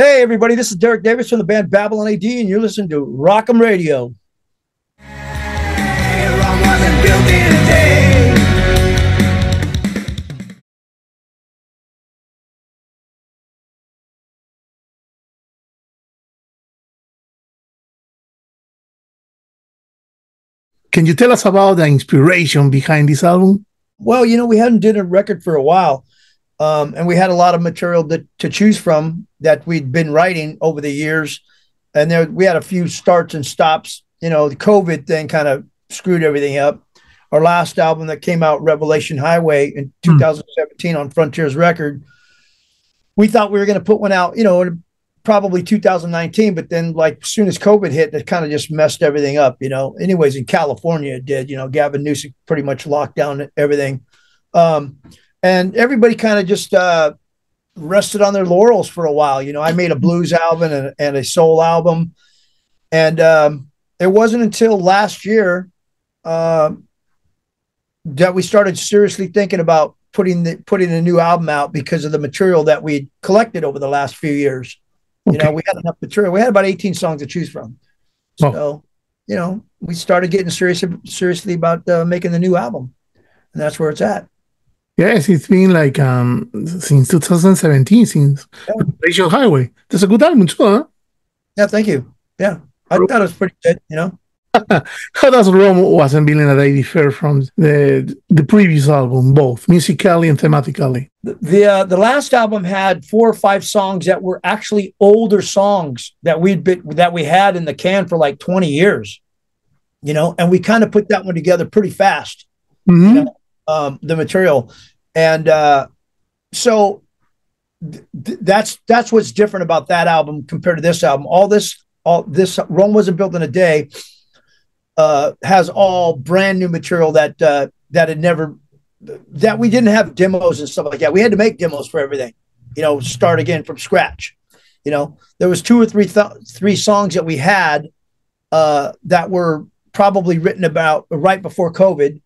Hey, everybody, this is Derek Davis from the band Babylon A.D., and you're listening to Rockum Radio. Rome wasn't built in a day. Can you tell us about the inspiration behind this album? Well, we hadn't did a record for a while, and we had a lot of material to choose from that we'd been writing over the years. And we had a few starts and stops. The COVID thing kind of screwed everything up. Our last album that came out, Revelation Highway, in 2017 on Frontiers Record, we thought we were going to put one out, probably 2019, but then as soon as COVID hit, it kind of just messed everything up, anyways, in California it did, Gavin Newsom pretty much locked down everything. And everybody kind of just rested on their laurels for a while. I made a blues album and a soul album. And it wasn't until last year that we started seriously thinking about putting a new album out because of the material that we collected over the last few years. Okay. We had enough material. We had about 18 songs to choose from. So, we started getting seriously about making the new album, and that's where it's at. Yes, it's been since 2017, since Revelation Highway. That's a good album too, huh? Yeah, thank you. Yeah, I thought it was pretty good, How does Rome Wasn't Built in a Day differ from the previous album, both musically and thematically? The last album had 4 or 5 songs that were actually older songs that we had in the can for 20 years, and we kind of put that one together pretty fast, the material. And so that's what's different about that album compared to this album. All this Rome Wasn't Built in a Day has all brand new material that we didn't have demos and stuff like that. We had to make demos for everything, start again from scratch. There was 2 or 3 songs that we had that were probably written about right before COVID,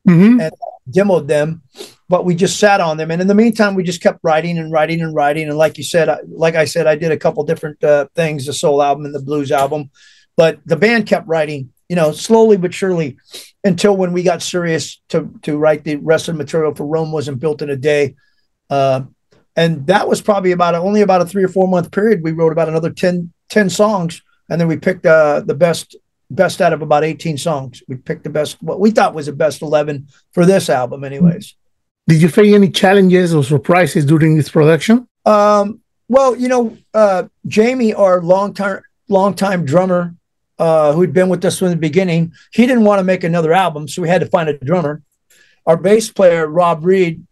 and demoed them, but we just sat on them. And in the meantime, we just kept writing and writing and writing. And like I said, I did a couple different things, the soul album and the blues album, but the band kept writing, slowly but surely, until when we got serious to write the rest of the material for Rome Wasn't Built in a Day. And that was probably only about a 3 or 4 month period. We wrote about another 10 songs, and then we picked the best out of about 18 songs. We picked what we thought was the best 11 for this album anyways. Did you face any challenges or surprises during this production? Well, Jamie, our longtime drummer, who'd been with us from the beginning, he didn't want to make another album, so we had to find a drummer. Our bass player, Rob Reed,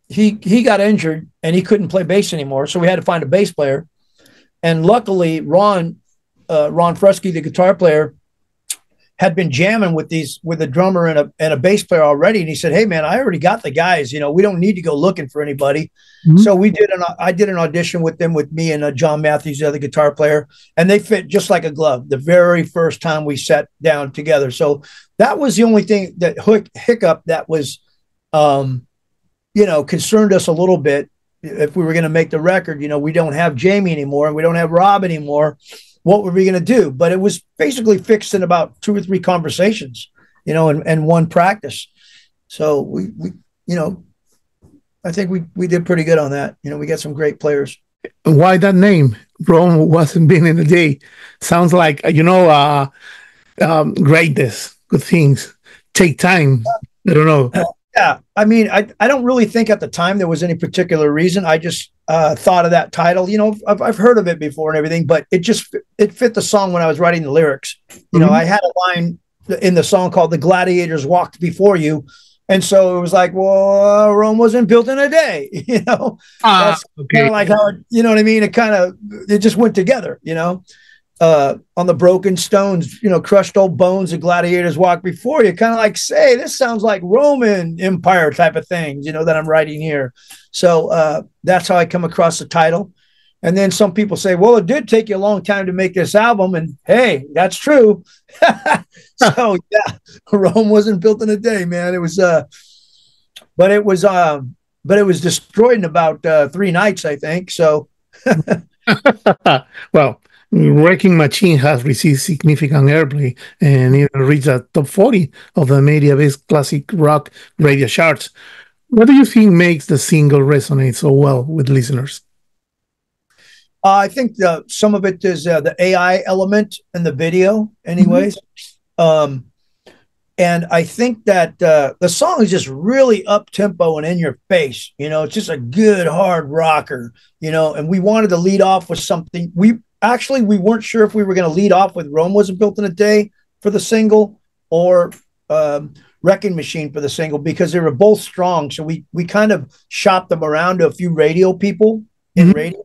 he got injured and he couldn't play bass anymore, so we had to find a bass player. And luckily, Ron Fresky, the guitar player, had been jamming with a drummer and a bass player already. And he said, "Hey man, I already got the guys, we don't need to go looking for anybody." So I did an audition with them, with me and John Matthews, the other guitar player, and they fit just like a glove the very first time we sat down together. So that was the only thing that hiccup that was, concerned us a little bit. If we were going to make the record, we don't have Jamie anymore and we don't have Rob anymore. What were we going to do? But it was basically fixed in about 2 or 3 conversations, and 1 practice. So we I think we did pretty good on that. We got some great players. Why that name? Rome Wasn't Built in a Day. Sounds like, greatness, good things take time. I don't know. Yeah. I mean, I don't really think at the time there was any particular reason. I just thought of that title. I've heard of it before and everything, but it fit the song when I was writing the lyrics. I had a line in the song called "The Gladiators Walked Before You." And so it was like, well, Rome wasn't built in a day, That's kind of like how, what I mean? It just went together, on the broken stones, crushed old bones, the gladiators walk before you. Kind of like, say, this sounds like Roman Empire type of things, that I'm writing here. So that's how I come across the title. And then some people say, well, it did take you a long time to make this album. And hey, that's true. So yeah, Rome wasn't built in a day, man. It was, but it was destroyed in about 3 nights, I think. So Well, Wrecking Machine has received significant airplay and even reached the top 40 of the media-based classic rock radio charts. What do you think makes the single resonate so well with listeners? I think some of it is the AI element in the video, anyways. And I think that the song is just really up tempo and in your face. You know, it's just a good hard rocker. You know, and we wanted to lead off with something. We weren't sure if we were going to lead off with "Rome Wasn't Built in a Day" for the single or "Wrecking Machine" for the single, because they were both strong. So we kind of shopped them around to a few radio people in radio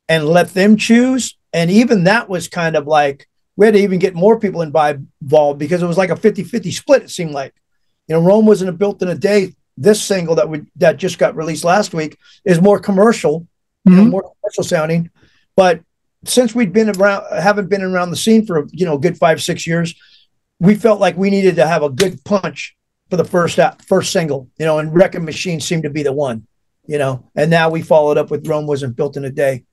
and let them choose. And even that was kind of like, we had to even get more people involved because it was like a 50-50 split, it seemed like. You know, Rome Wasn't Built in a Day, this single that just got released last week, is more commercial, you know, more commercial sounding. But since haven't been around the scene for, you know, a good 5-6 years, we felt like we needed to have a good punch for the first single, you know, and Wrecking Machine seemed to be the one, you know. And now we followed up with Rome Wasn't Built in a Day.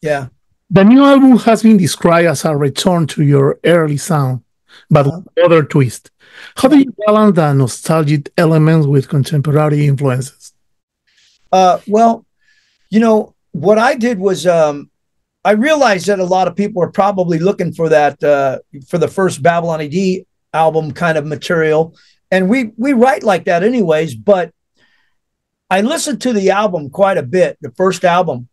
Yeah. The new album has been described as a return to your early sound, but with another twist. How do you balance the nostalgic elements with contemporary influences? Well, you know, what I did was I realized that a lot of people are probably looking for that for the first Babylon A.D. album kind of material. And we write like that anyways, but I listened to the album quite a bit, the first album.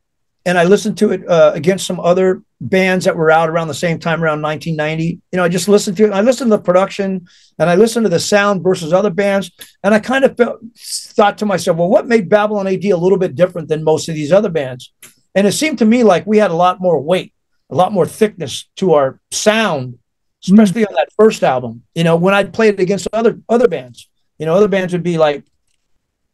And I listened to it against some other bands that were out around the same time, around 1990. You know, I just listened to it. I listened to the production and I listened to the sound versus other bands. And I kind of thought to myself, well, what made Babylon A.D. a little bit different than most of these other bands? And it seemed to me like we had a lot more weight, a lot more thickness to our sound, especially on that first album. You know, when I played it against other bands, you know, other bands would be like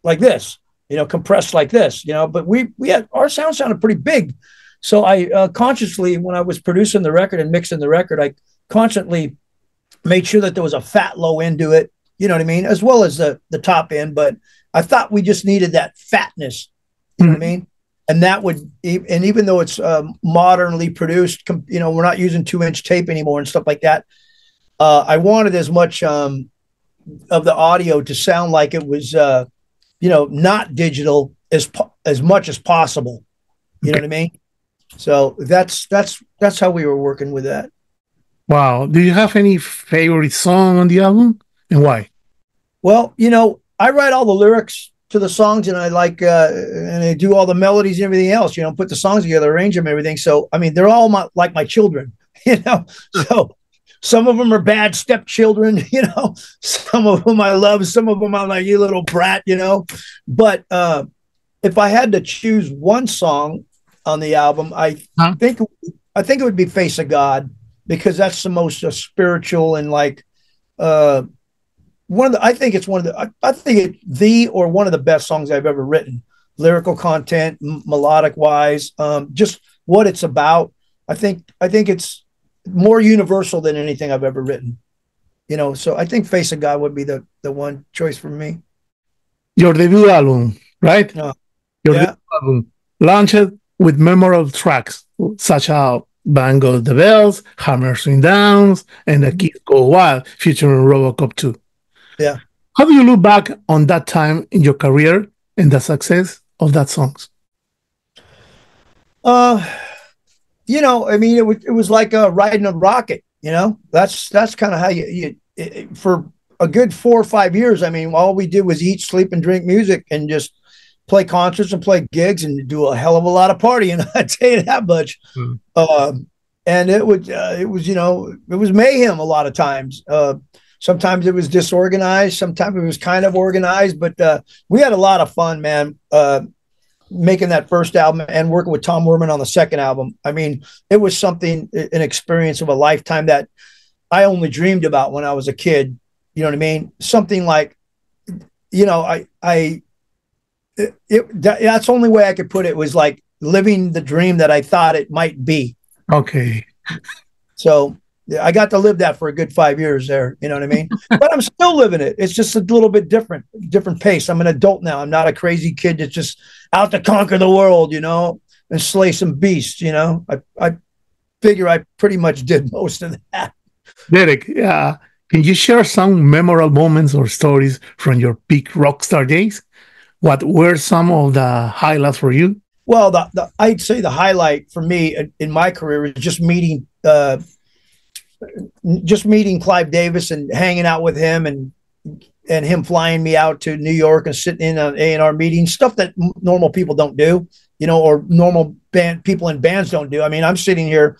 this, you know, compressed like this, you know, but we had, our sound sounded pretty big. So I consciously, when I was producing the record and mixing the record, I constantly made sure that there was a fat low end to it, you know what I mean, as well as the top end. But I thought we just needed that fatness, you know what I mean? And that would, and even though it's modernly produced, you know, we're not using 2-inch tape anymore and stuff like that. I wanted as much of the audio to sound like it was, you know, not digital as much as possible. You know what I mean? So that's how we were working with that. Wow. Do you have any favorite song on the album and why? Well, you know, I write all the lyrics to the songs and I and I do all the melodies and everything else, you know, put the songs together, arrange them, everything. So, I mean, they're all like my children, you know, so some of them are bad stepchildren, you know, some of them I love, some of them I'm like, you little brat, you know, but if I had to choose one song on the album, I think it would be Face of God, because that's the most spiritual and like, I think it's one of the best songs I've ever written. Lyrical content, melodic wise, just what it's about. I think it's more universal than anything I've ever written. You know, so I think Face of God would be the one choice for me. Your debut album, right? Your debut album launched with memorable tracks such as Bang Goes the Bells, Hammer Swing Downs, and The Kids Go Wild, featuring Robocop 2. Yeah. How do you look back on that time in your career and the success of that songs? You know, I mean, it was like riding a rocket. You know, that's kind of how for a good 4 or 5 years. I mean, all we did was eat, sleep, and drink music, and just play concerts and play gigs and do a hell of a lot of partying. I'd tell you that much. And it was, you know, it was mayhem a lot of times. Sometimes it was disorganized. Sometimes it was kind of organized, but we had a lot of fun, man, making that first album and working with Tom Werman on the second album. I mean, it was something, an experience of a lifetime that I only dreamed about when I was a kid. You know what I mean? Something like, you know, that's the only way I could put it, was like living the dream that I thought it might be. Okay. So I got to live that for a good 5 years there. You know what I mean? But I'm still living it. It's just a little bit different pace. I'm an adult now. I'm not a crazy kid that's just out to conquer the world, you know? and slay some beasts. I figure I pretty much did most of that. Derek, can you share some memorable moments or stories from your peak rock star days? What were some of the highlights for you? Well, I'd say the highlight for me in my career is just meeting Clive Davis and hanging out with him, and him flying me out to New York and sitting in on A&R meetings, stuff that normal people don't do, or normal people in bands don't do. I mean, I'm sitting here,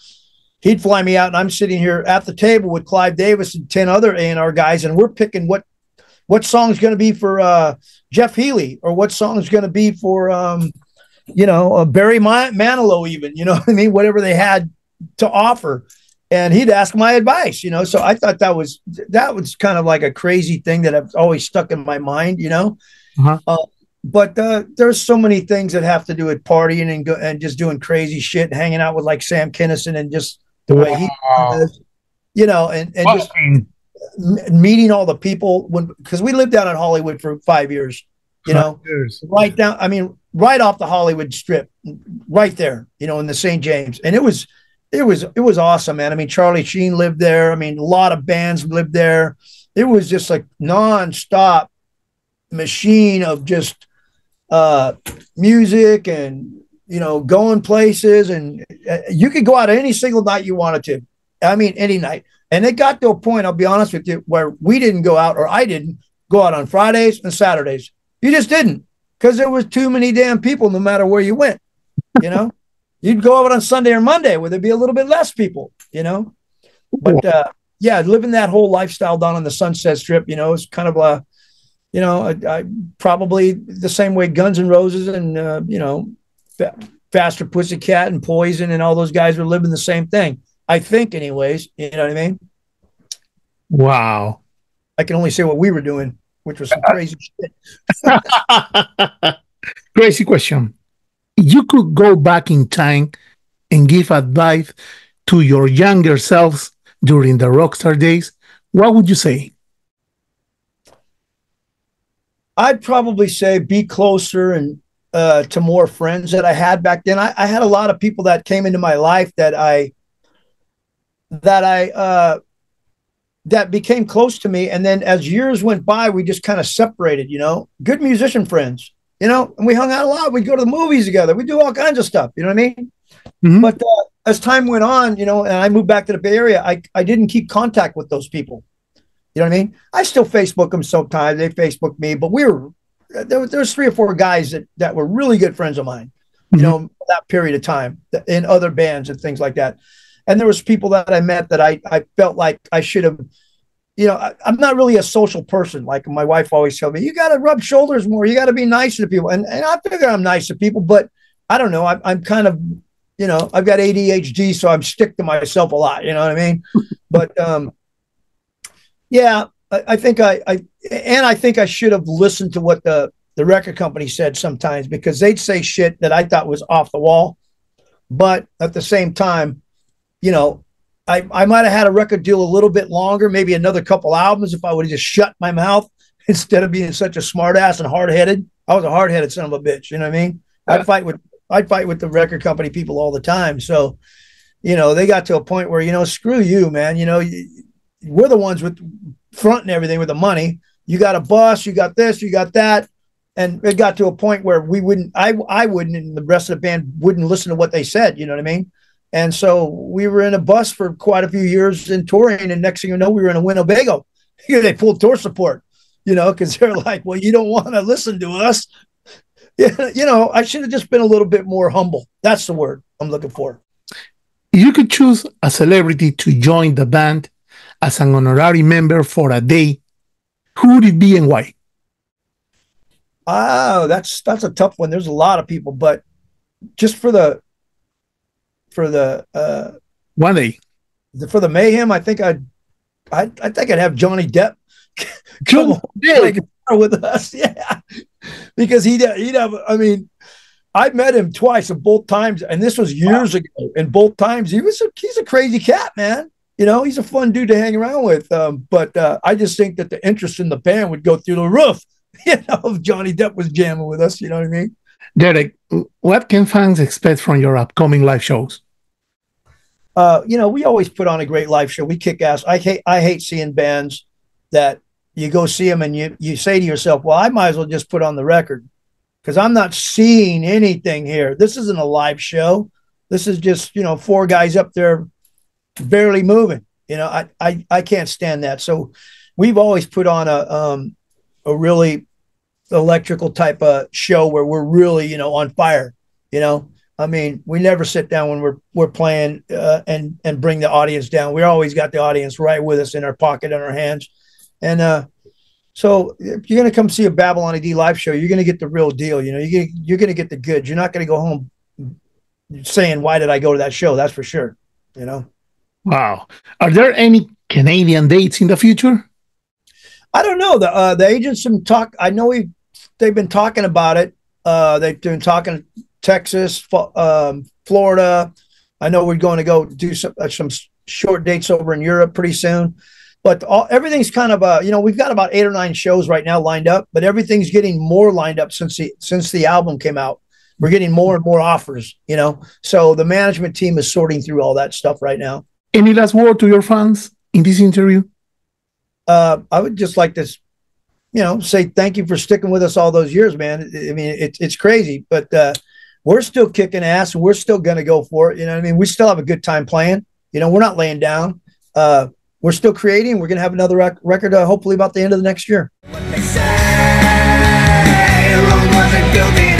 he'd fly me out, and I'm sitting here at the table with Clive Davis and 10 other A&R guys, and we're picking what song's going to be for Jeff Healey, or what song's going to be for Barry Manilow, even, what I mean, whatever they had to offer. And he'd ask my advice, so I thought that was kind of like a crazy thing that I've always stuck in my mind, but there's so many things that have to do with partying and just doing crazy shit, hanging out with like Sam Kinison, and just the way he does, and just meeting all the people, because we lived down in Hollywood for 5 years, right down, I mean, right off the Hollywood Strip, right there, in the St. James. And it was awesome, man. I mean, Charlie Sheen lived there. I mean, a lot of bands lived there. It was just like nonstop machine of just music and, going places. And you could go out any single night you wanted to. I mean, any night. And it got to a point, I'll be honest with you, where we didn't go out, or I didn't go out on Fridays and Saturdays. You just didn't, because there was too many damn people no matter where you went, You'd go out on Sunday or Monday where there'd be a little bit less people, But living that whole lifestyle down on the Sunset Strip, is kind of I probably the same way Guns N' Roses and Faster Pussycat and Poison and all those guys were living the same thing. I think, anyways. You know what I mean? Wow. I can only say what we were doing, which was some crazy shit. Crazy question. You could go back in time and give advice to your younger selves during the rockstar days, what would you say? I'd probably say be closer and to more friends that I had back then. I had a lot of people that came into my life that became close to me. And then as years went by, we just kind of separated, good musician friends. And we hung out a lot. We'd go to the movies together. We'd do all kinds of stuff. You know what I mean? Mm-hmm. But as time went on, and I moved back to the Bay Area, I didn't keep contact with those people. You know what I mean? I still Facebook them sometimes. They Facebook me, but there's 3 or 4 guys that were really good friends of mine, mm-hmm. That period of time in other bands and things like that. And there was people that I met that I felt like I should have, I'm not really a social person. Like my wife always told me, you got to rub shoulders more. You got to be nice to people. And I figure I'm nice to people, but I don't know. I'm kind of, I've got ADHD, so I'm stick to myself a lot. You know what I mean? But yeah, I think I think I should have listened to what the record company said sometimes, because they'd say shit that I thought was off the wall. But at the same time, I might have had a record deal a little bit longer, maybe another couple albums, if I would have just shut my mouth instead of being such a smart ass and hard-headed. I was a hard-headed son of a bitch. You know what I mean? I'd fight with the record company people all the time. So, they got to a point where, screw you, man. We're the ones with front and everything with the money. You got a bus, you got this, you got that. And it got to a point where I wouldn't, and the rest of the band wouldn't listen to what they said. You know what I mean? And so we were in a bus for quite a few years in touring. And next thing you know, we were in a Winnebago. They pulled tour support, because they're like, well, you don't want to listen to us. I should have just been a little bit more humble. That's the word I'm looking for. You could choose a celebrity to join the band as an honorary member for a day. Who would it be and why? Oh, that's a tough one. There's a lot of people, but just for the 1 day, for the mayhem, I think I'd have Johnny Depp come on with us, yeah, because he'd have. I mean, I met him twice, and both times, and this was years ago. And both times, he's a crazy cat, man. He's a fun dude to hang around with. But I just think that the interest in the band would go through the roof. If Johnny Depp was jamming with us, you know what I mean? Derek, what can fans expect from your upcoming live shows? We always put on a great live show. We kick ass. I hate seeing bands that you go see them and you say to yourself, well, I might as well just put on the record because I'm not seeing anything here. This isn't a live show. This is just, four guys up there barely moving. I can't stand that. So we've always put on a really electrical type of show where we're really, on fire, I mean, we never sit down when we're playing and bring the audience down. We always got the audience right with us in our pocket, in our hands. And so if you're going to come see a Babylon A.D live show, you're going to get the real deal. You're going to get the goods. You're not going to go home saying, why did I go to that show? That's for sure. Wow. Are there any Canadian dates in the future? I don't know. The agents some talk. I know they've been talking about it. They've been talking Texas, Florida. I know we're going to go do some short dates over in Europe pretty soon. But everything's kind of we've got about 8 or 9 shows right now lined up, but everything's getting more lined up since the album came out. We're getting more and more offers, So the management team is sorting through all that stuff right now. Any last word to your fans in this interview? I would just like to, say thank you for sticking with us all those years, man. I mean, it's crazy, but we're still kicking ass and we're still going to go for it. We still have a good time playing. We're not laying down. We're still creating. We're going to have another record hopefully about the end of the next year. What they say, Rome wasn't building.